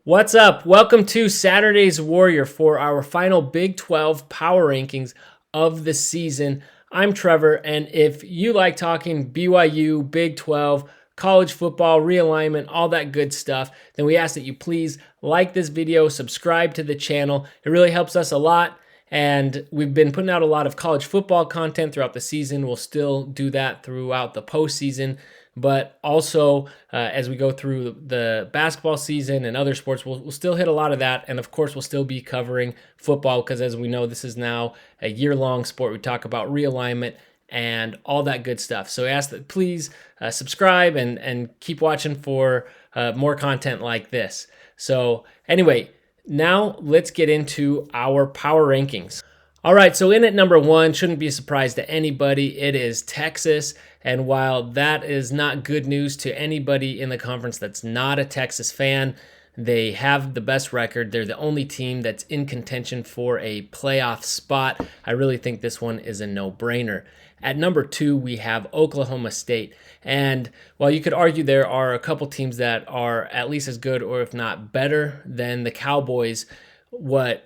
What's up? Welcome to Saturday's Warrior for our final Big 12 power rankings of the season. I'm Trevor, and if you like talking BYU, Big 12, college football, realignment, all that good stuff, then we ask that you please like this video, subscribe to the channel. It really helps us a lot. And we've been putting out a lot of college football content throughout the season. We'll still do that throughout the postseason. But also, as we go through the basketball season and other sports, we'll still hit a lot of that. And of course, we'll still be covering football because, as we know, this is now a year-long sport. We talk about realignment and all that good stuff. So I ask that please subscribe and keep watching for more content like this. So anyway, now let's get into our power rankings. All right, so in at number one, shouldn't be a surprise to anybody, it is Texas. And while that is not good news to anybody in the conference that's not a Texas fan, they have the best record. They're the only team that's in contention for a playoff spot. I really think this one is a no-brainer. At number two, we have Oklahoma State. And while you could argue there are a couple teams that are at least as good or if not better than the Cowboys,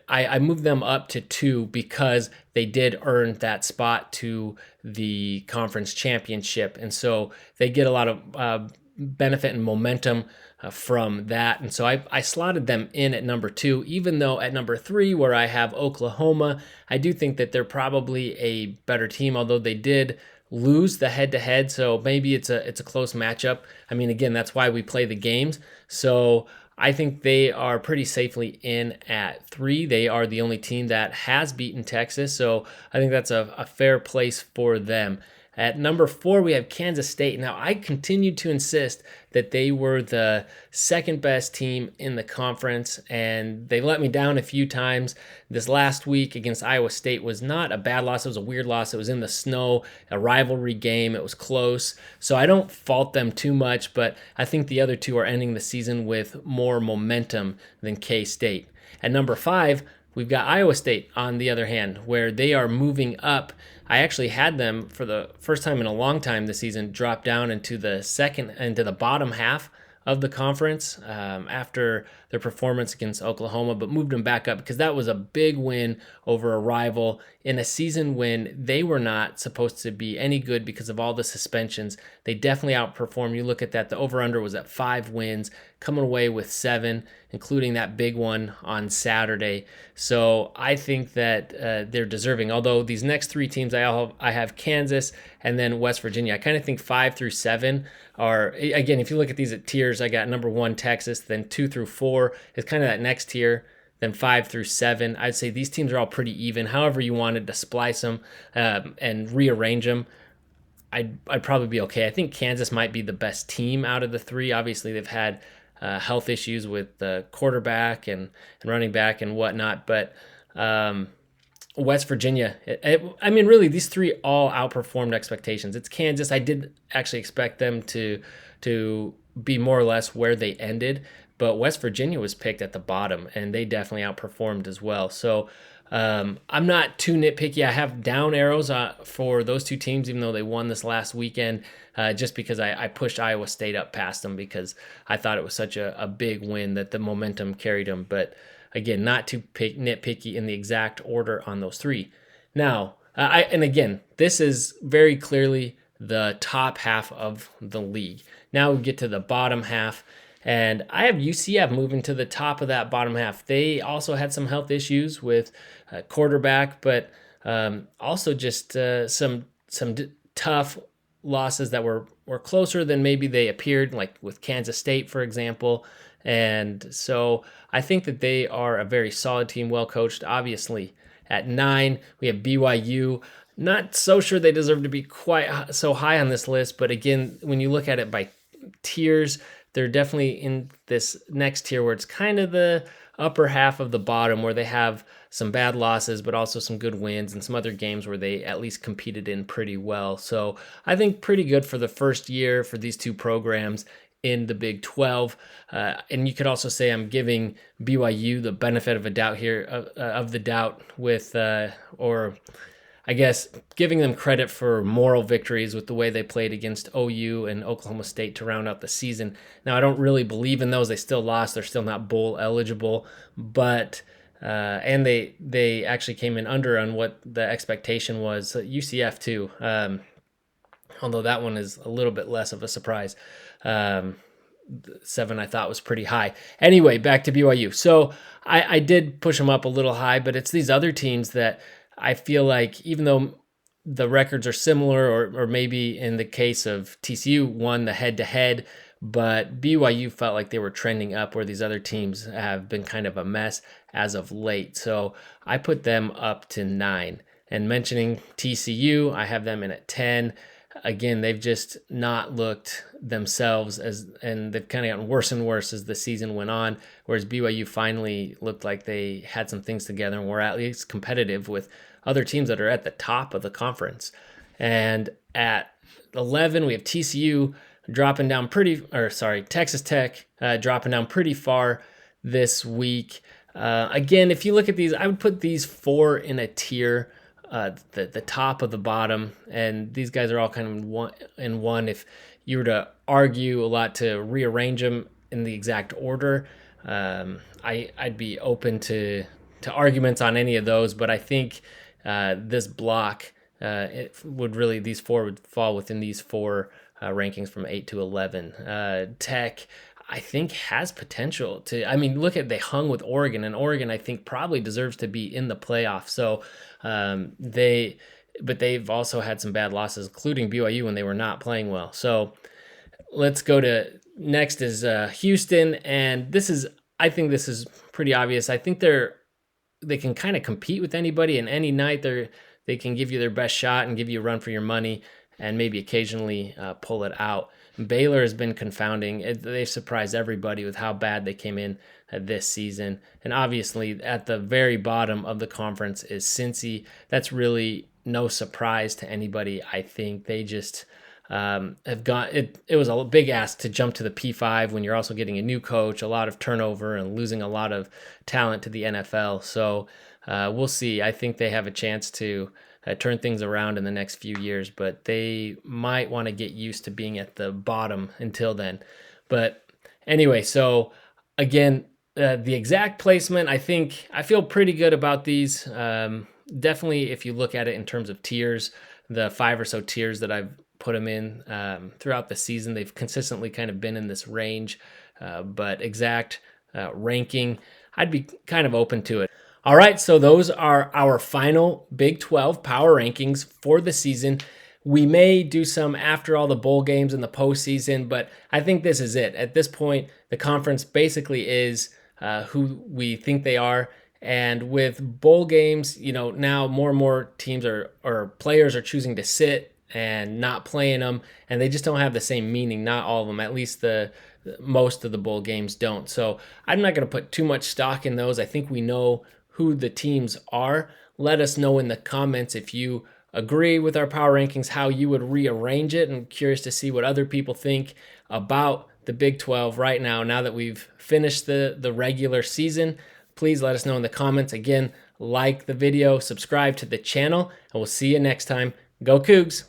I moved them up to two because they did earn that spot to the conference championship. And so they get a lot of benefit and momentum from that. And so I slotted them in at number two, even though at number three, where I have Oklahoma, I do think that they're probably a better team, although they did lose the head-to-head. So maybe it's a close matchup. I mean, again, that's why we play the games. So I think they are pretty safely in at three. They are the only team that has beaten Texas, so I think that's a fair place for them. At number four, we have Kansas State. Now, I continued to insist that they were the second best team in the conference, and they let me down a few times. This last week against Iowa State was not a bad loss. It was a weird loss. It was in the snow, a rivalry game. It was close. So I don't fault them too much, but I think the other two are ending the season with more momentum than K-State. At number five, we've got Iowa State, on the other hand, where they are moving up. I actually had them for the first time in a long time this season drop down into the bottom half of the conference after their performance against Oklahoma, but moved them back up because that was a big win over a rival in a season when they were not supposed to be any good because of all the suspensions. They definitely outperformed. You look at that, the over-under was at 5 wins, coming away with 7, including that big one on Saturday. So I think that they're deserving. Although these next 3 teams, I have Kansas and then West Virginia. I kind of think 5 through 7 are, again, if you look at these at tiers, I got number 1 Texas, then 2 through 4 is kind of that next tier, then 5 through 7. I'd say these teams are all pretty even. However you wanted to splice them and rearrange them, I'd probably be okay. I think Kansas might be the best team out of the 3. Obviously, they've had health issues with the quarterback and running back and whatnot, but West Virginia, I mean, really, these 3 all outperformed expectations. It's Kansas. I did actually expect them to be more or less where they ended, but West Virginia was picked at the bottom, and they definitely outperformed as well. So I'm not too nitpicky. I have down arrows for those 2 teams, even though they won this last weekend, just because I pushed Iowa State up past them because I thought it was such a big win that the momentum carried them. But again, not too nitpicky in the exact order on those 3. Now, and again, this is very clearly the top half of the league. Now we get to the bottom half, and I have UCF moving to the top of that bottom half. They also had some health issues with quarterback, but also just some tough losses that were closer than maybe they appeared, like with Kansas State, for example. And so I think that they are a very solid team, well coached, obviously. At 9, we have BYU. Not so sure they deserve to be quite so high on this list, but again, when you look at it by tiers, they're definitely in this next tier where it's kind of the upper half of the bottom, where they have some bad losses, but also some good wins and some other games where they at least competed in pretty well. So I think pretty good for the first year for these 2 programs in the Big 12. And you could also say I'm giving BYU the benefit of a doubt here, of the doubt with, or I guess giving them credit for moral victories with the way they played against OU and Oklahoma State to round out the season. Now, I don't really believe in those. They still lost. They're still not bowl eligible, but and they actually came in under on what the expectation was. UCF too, although that one is a little bit less of a surprise. 7 I thought was pretty high. Anyway, back to BYU. So I did push them up a little high, but it's these other teams that I feel like, even though the records are similar, or maybe in the case of TCU won the head-to-head, but BYU felt like they were trending up, where these other teams have been kind of a mess as of late. So I put them up to 9. And mentioning TCU, I have them in at 10. Again, they've just not looked themselves, and they've kind of gotten worse and worse as the season went on, whereas BYU finally looked like they had some things together and were at least competitive with other teams that are at the top of the conference. And at 11, we have TCU dropping down Texas Tech dropping down pretty far this week. Again, if you look at these, I would put these 4 in a tier. The top of the bottom, and these guys are all kind of in one. If you were to argue a lot to rearrange them in the exact order, I'd be open to arguments on any of those, but I think this block, these 4 would fall within these 4 rankings from 8 to 11. Tech, I think, has potential to. I mean, they hung with Oregon, and Oregon, I think, probably deserves to be in the playoff. So but they've also had some bad losses, including BYU, when they were not playing well. So let's go to next is Houston, and I think this is pretty obvious. I think they can kind of compete with anybody, and any night they can give you their best shot and give you a run for your money, and maybe occasionally pull it out. Baylor has been confounding. They've surprised everybody with how bad they came in this season. And obviously, at the very bottom of the conference is Cincy. That's really no surprise to anybody. I think they just have gone. It was a big ask to jump to the P5 when you're also getting a new coach, a lot of turnover, and losing a lot of talent to the NFL. So we'll see. I think they have a chance to turn things around in the next few years, but they might want to get used to being at the bottom until then. But anyway, so again, the exact placement, I feel pretty good about these. Definitely, if you look at it in terms of tiers, the 5 or so tiers that I've put them in throughout the season, they've consistently kind of been in this range. But exact ranking, I'd be kind of open to it. All right, so those are our final Big 12 power rankings for the season. We may do some after all the bowl games in the postseason, but I think this is it. At this point, the conference basically is who we think they are. And with bowl games, now more and more teams or players are choosing to sit and not playing them, and they just don't have the same meaning. Not all of them, at least most of the bowl games don't. So I'm not going to put too much stock in those. I think we know who the teams are. Let us know in the comments if you agree with our power rankings, how you would rearrange it. I'm curious to see what other people think about the Big 12 right now that we've finished the regular season. Please let us know in the comments. Again, like the video, subscribe to the channel, and we'll see you next time. Go Cougs!